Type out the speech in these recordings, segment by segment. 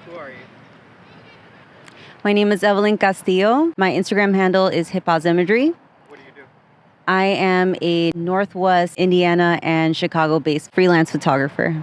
Who are you? My name is Evelyn Castillo. My Instagram handle is HitPauseImagery. What do you do? I am a Northwest Indiana and Chicago-based freelance photographer.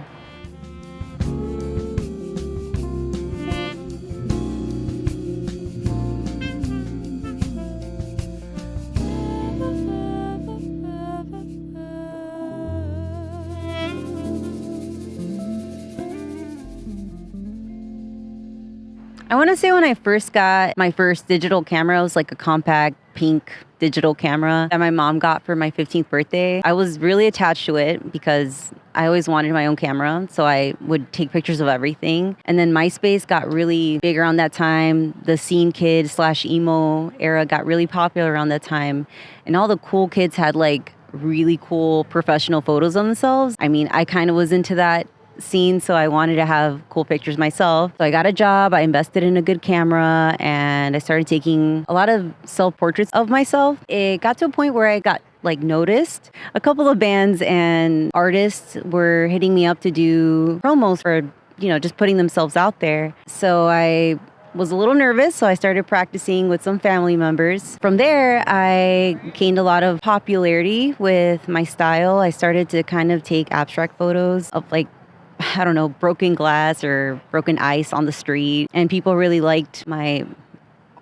I want to say when I first got my first digital camera, it was like a compact pink digital camera that my mom got for my 15th birthday. I was really attached to it because I always wanted my own camera, so I would take pictures of everything. And then MySpace got really big around that time. The scene kid / emo era got really popular around that time. And all the cool kids had like really cool professional photos of themselves. I mean, I kind of was into that scene, so I wanted to have cool pictures myself. So I got a job, I invested in a good camera, and I started taking a lot of self-portraits of myself. It got to a point where I got noticed. A couple of bands and artists were hitting me up to do promos for, just putting themselves out there. So I was a little nervous, so I started practicing with some family members. From there, I gained a lot of popularity with my style. I started to kind of take abstract photos of broken glass or broken ice on the street. And people really liked my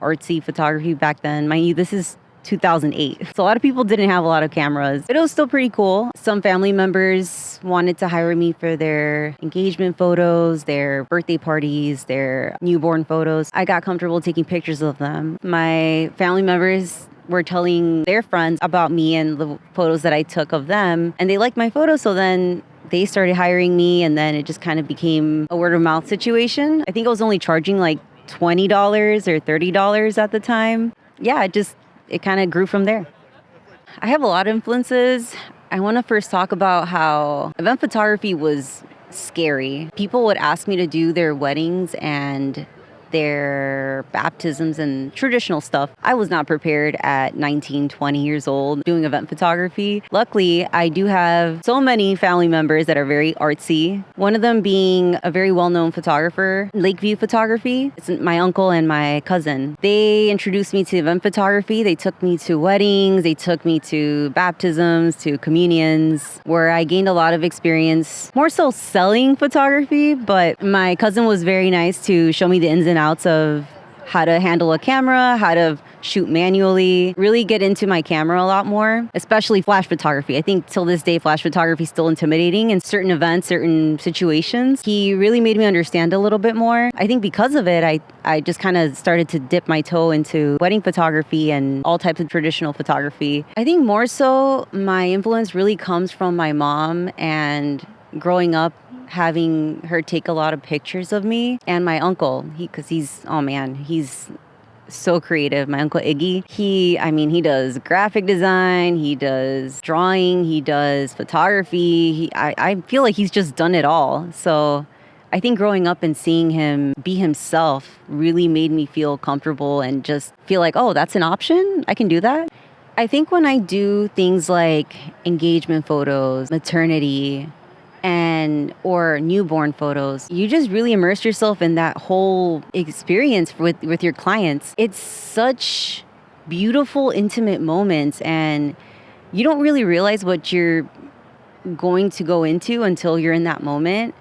artsy photography back then. Mind you, this is 2008. So a lot of people didn't have a lot of cameras, but it was still pretty cool. Some family members wanted to hire me for their engagement photos, their birthday parties, their newborn photos. I got comfortable taking pictures of them. My family members were telling their friends about me and the photos that I took of them, and they liked my photos, so then they started hiring me, and then it just kind of became a word of mouth situation. I think I was only charging like $20 or $30 at the time. Yeah, it kind of grew from there. I have a lot of influences. I want to first talk about how event photography was scary. People would ask me to do their weddings and their baptisms and traditional stuff. I was not prepared at 19, 20 years old doing event photography. Luckily, I do have so many family members that are very artsy. One of them being a very well-known photographer, Lakeview Photography. It's my uncle and my cousin. They introduced me to event photography. They took me to weddings. They took me to baptisms, to communions, where I gained a lot of experience, more so selling photography. But my cousin was very nice to show me the ins and outs of how to handle a camera, how to shoot manually, really get into my camera a lot more, especially flash photography. I think till this day, flash photography is still intimidating in certain events, certain situations. He really made me understand a little bit more. I think because of it, I just kind of started to dip my toe into wedding photography and all types of traditional photography. I think more so my influence really comes from my mom, and growing up having her take a lot of pictures of me, and my uncle, he's so creative. My uncle Iggy, he does graphic design, he does drawing, he does photography. I feel like he's just done it all. So I think growing up and seeing him be himself really made me feel comfortable and just feel like, oh, that's an option? I can do that? I think when I do things like engagement photos, maternity, or newborn photos, you just really immerse yourself in that whole experience with your clients. It's such beautiful, intimate moments, and you don't really realize what you're going to go into until you're in that moment.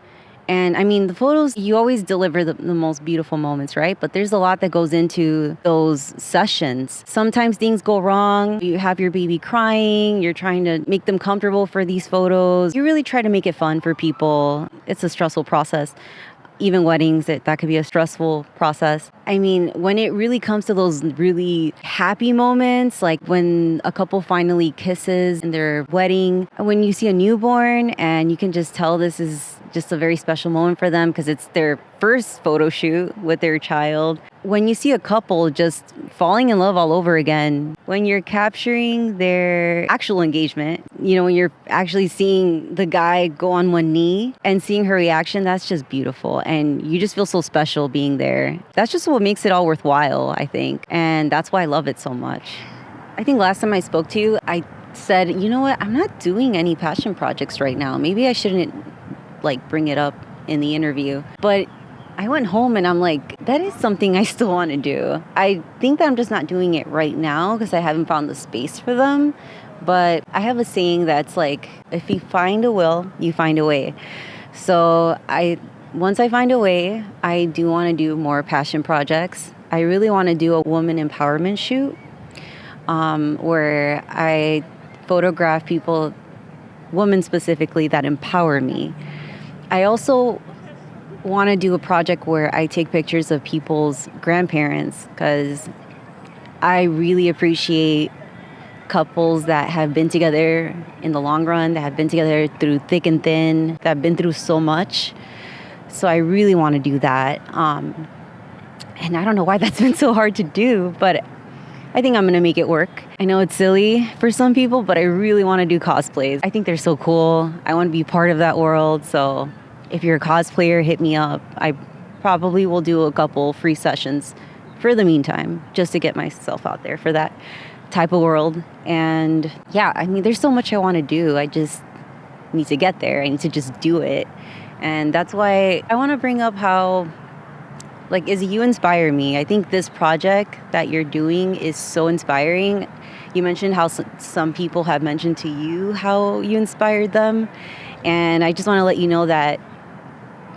And I mean, the photos, you always deliver the most beautiful moments, right? But there's a lot that goes into those sessions. Sometimes things go wrong. You have your baby crying. You're trying to make them comfortable for these photos. You really try to make it fun for people. It's a stressful process. Even weddings, that could be a stressful process. I mean, when it really comes to those really happy moments, like when a couple finally kisses in their wedding, when you see a newborn and you can just tell this is just a very special moment for them because it's their first photo shoot with their child. When you see a couple just falling in love all over again, when you're capturing their actual engagement, when you're actually seeing the guy go on one knee and seeing her reaction, that's just beautiful. And you just feel so special being there. That's just what makes it all worthwhile, I think. And that's why I love it so much. I think last time I spoke to you, I said, you know what, I'm not doing any passion projects right now. Maybe I shouldn't bring it up in the interview. But I went home and I'm like, that is something I still want to do. I think that I'm just not doing it right now because I haven't found the space for them. But I have a saying that's like, if you find a will, you find a way. So once I find a way, I do want to do more passion projects. I really want to do a woman empowerment shoot where I photograph people, women specifically, that empower me. I also want to do a project where I take pictures of people's grandparents because I really appreciate couples that have been together in the long run, that have been together through thick and thin, that have been through so much. So I really want to do that. And I don't know why that's been so hard to do, but I think I'm going to make it work. I know it's silly for some people, but I really want to do cosplays. I think they're so cool. I want to be part of that world. So if you're a cosplayer, hit me up. I probably will do a couple free sessions for the meantime, just to get myself out there for that type of world. And yeah, I mean, there's so much I want to do. I just need to get there. I need to just do it. And that's why I want to bring up how, like, Izzy, you inspire me. I think this project that you're doing is so inspiring. You mentioned how some people have mentioned to you how you inspired them. And I just want to let you know that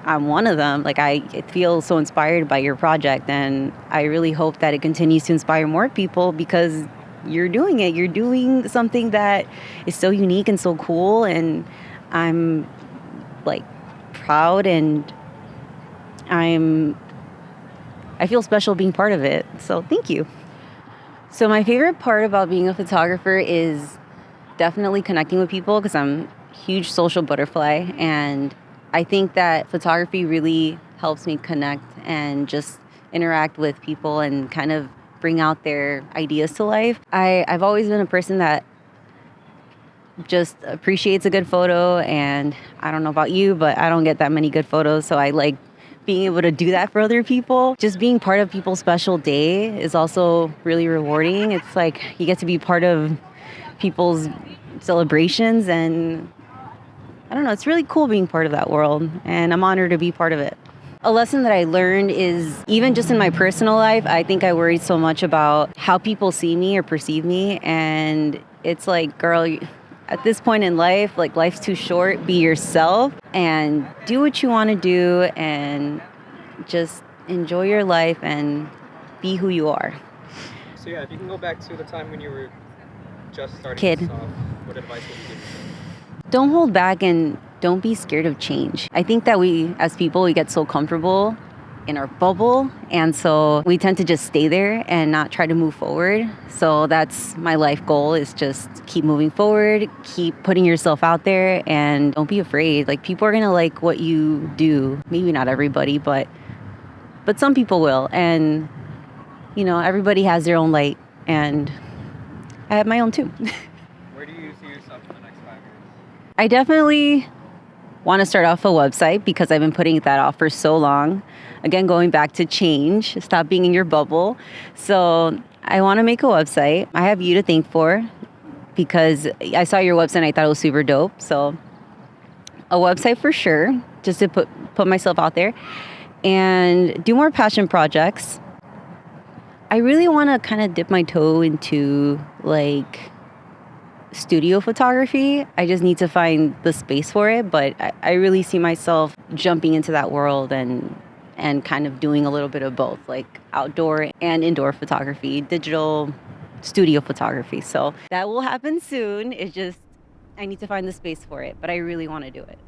I'm one of them. Like, I feel so inspired by your project. And I really hope that it continues to inspire more people because you're doing it. You're doing something that is so unique and so cool. And I'm, like, proud and I feel special being part of it. So thank you. So my favorite part about being a photographer is definitely connecting with people because I'm a huge social butterfly. And I think that photography really helps me connect and just interact with people and kind of bring out their ideas to life. I've always been a person that just appreciates a good photo, and I don't know about you, but I don't get that many good photos, so I like being able to do that for other people. Just being part of people's special day is also really rewarding. It's like you get to be part of people's celebrations, and I don't know, it's really cool being part of that world, and I'm honored to be part of it. A lesson that I learned is, even just in my personal life, I think I worried so much about how people see me or perceive me, and it's like, girl, at this point in life, like, life's too short. Be yourself and do what you want to do and just enjoy your life and be who you are. So yeah, if you can go back to the time when you were just starting Kid. this off, what advice would you give yourself? Don't hold back and don't be scared of change. I think that we, as people, we get so comfortable in our bubble, and so we tend to just stay there and not try to move forward. So that's my life goal, is just keep moving forward, keep putting yourself out there, and don't be afraid. Like, people are gonna like what you do. Maybe not everybody, but some people will. And you know, everybody has their own light, and I have my own too. Where do you see yourself in the next 5 years? I definitely want to start off a website because I've been putting that off for so long. Again, going back to change, stop being in your bubble. So I want to make a website. I have you to thank for because I saw your website and I thought it was super dope. So a website for sure, just to put myself out there and do more passion projects. I really want to kind of dip my toe into like studio photography. I just need to find the space for it, but I really see myself jumping into that world and kind of doing a little bit of both, like outdoor and indoor photography, digital studio photography. So that will happen soon. It's just I need to find the space for it, but I really want to do it.